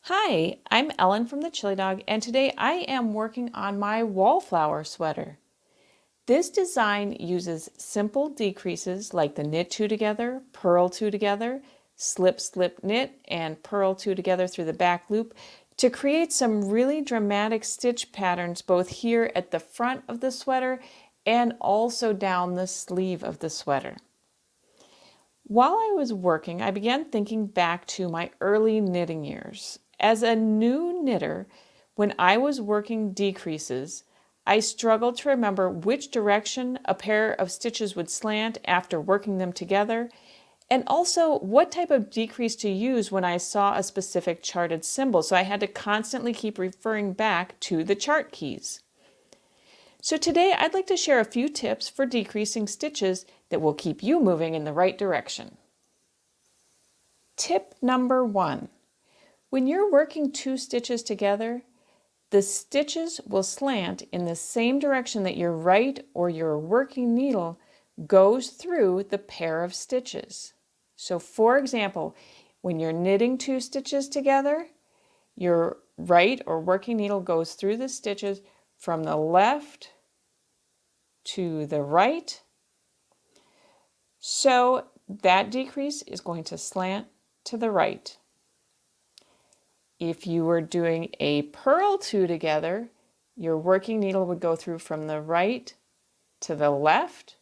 Hi, I'm Ellen from the Chili Dog, and today I am working on my Wallflower sweater. This design uses simple decreases like the knit two together, purl two together, slip slip knit, and purl two together through the back loop to create some really dramatic stitch patterns both here at the front of the sweater and also down the sleeve of the sweater. While I was working, I began thinking back to my early knitting years. As a new knitter, when I was working decreases, I struggled to remember which direction a pair of stitches would slant after working them together, and also what type of decrease to use when I saw a specific charted symbol. So I had to constantly keep referring back to the chart keys. So today I'd like to share a few tips for decreasing stitches that will keep you moving in the right direction. Tip number 1. When you're working two stitches together, the stitches will slant in the same direction that your right or your working needle goes through the pair of stitches. So for example, when you're knitting two stitches together, your right or working needle goes through the stitches from the left to the right. So that decrease is going to slant to the right. If you were doing a purl two together, your working needle would go through from the right to the left,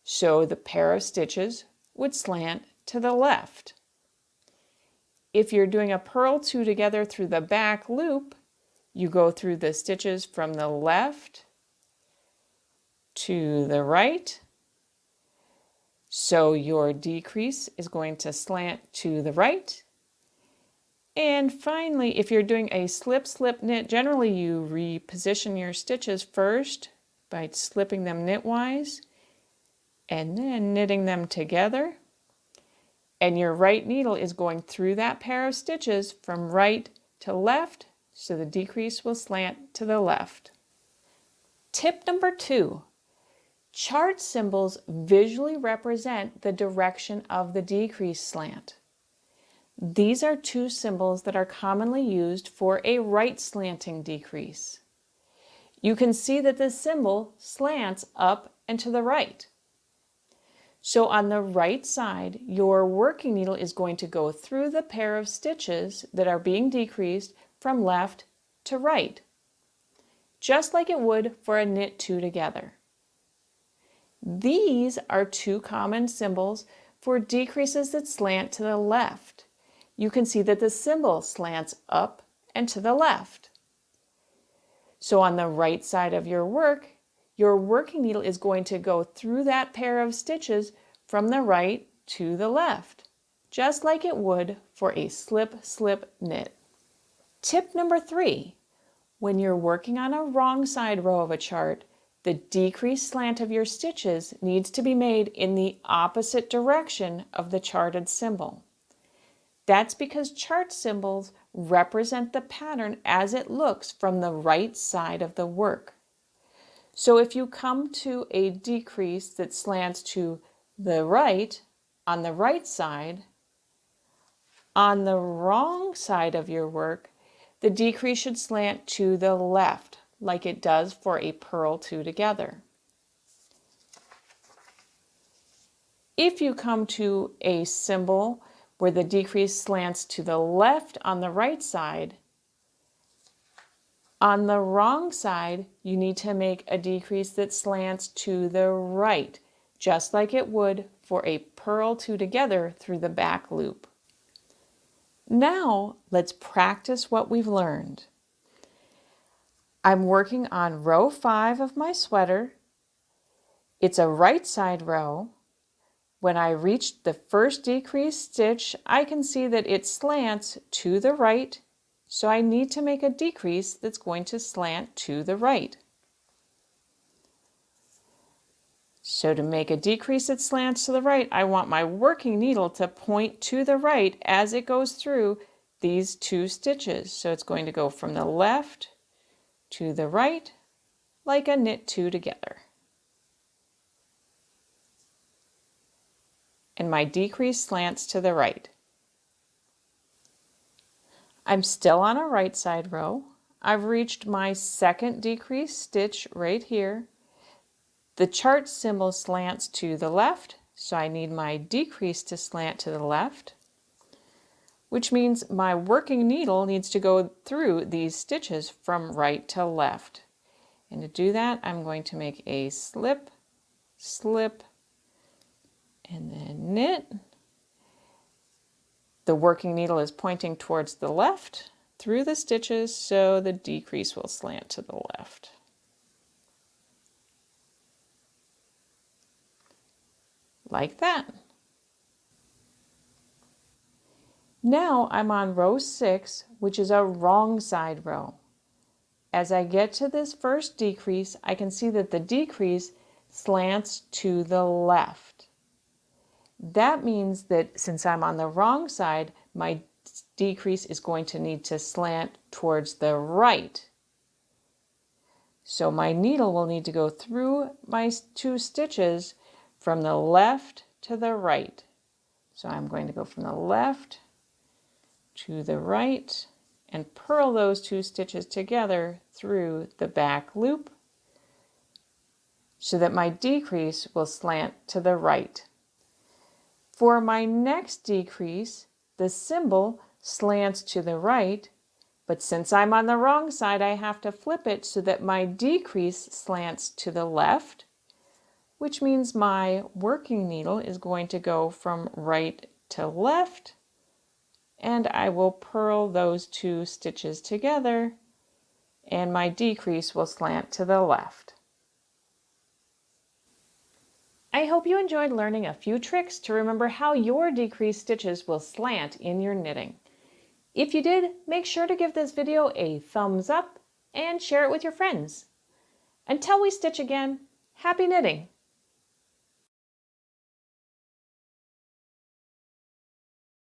so the pair of stitches would slant to the left. If you're doing a purl two together through the back loop, you go through the stitches from the left to the right, so your decrease is going to slant to the right. And finally, if you're doing a slip slip knit, generally you reposition your stitches first by slipping them knitwise and then knitting them together. And your right needle is going through that pair of stitches from right to left, so the decrease will slant to the left. Tip number 2. Chart symbols visually represent the direction of the decrease slant. These are two symbols that are commonly used for a right slanting decrease. You can see that the symbol slants up and to the right. So on the right side, your working needle is going to go through the pair of stitches that are being decreased from left to right, just like it would for a knit two together. These are two common symbols for decreases that slant to the left. You can see that the symbol slants up and to the left. So on the right side of your working needle is going to go through that pair of stitches from the right to the left, just like it would for a slip slip knit. Tip number 3. When you're working on a wrong side row of a chart, the decreased slant of your stitches needs to be made in the opposite direction of the charted symbol. That's because chart symbols represent the pattern as it looks from the right side of the work. So if you come to a decrease that slants to the right on the right side, on the wrong side of your work, the decrease should slant to the left, like it does for a purl two together. If you come to a symbol where the decrease slants to the left on the right side, on the wrong side, you need to make a decrease that slants to the right, just like it would for a purl two together through the back loop. Now, let's practice what we've learned. I'm working on row 5 of my sweater. It's a right side row. When I reach the first decreased stitch, I can see that it slants to the right, so I need to make a decrease that's going to slant to the right. So to make a decrease that slants to the right, I want my working needle to point to the right as it goes through these two stitches. So it's going to go from the left to the right, like a knit two together. and my decrease slants to the right. I'm still on a right side row. I've reached my second decrease stitch right here. The chart symbol slants to the left, so I need my decrease to slant to the left, which means my working needle needs to go through these stitches from right to left. And to do that, I'm going to make a slip, slip, and then knit. The working needle is pointing towards the left through the stitches, so the decrease will slant to the left. Like that. Now I'm on row 6, which is a wrong side row. As I get to this first decrease, I can see that the decrease slants to the left. That means that since I'm on the wrong side, my decrease is going to need to slant towards the right. So my needle will need to go through my 2 stitches from the left to the right. So I'm going to go from the left to the right and purl those 2 stitches together through the back loop so that my decrease will slant to the right. For my next decrease, the symbol slants to the right, but since I'm on the wrong side, I have to flip it so that my decrease slants to the left, which means my working needle is going to go from right to left, and I will purl those 2 stitches together, and my decrease will slant to the left. I hope you enjoyed learning a few tricks to remember how your decrease stitches will slant in your knitting. If you did, make sure to give this video a thumbs up and share it with your friends. Until we stitch again, happy knitting!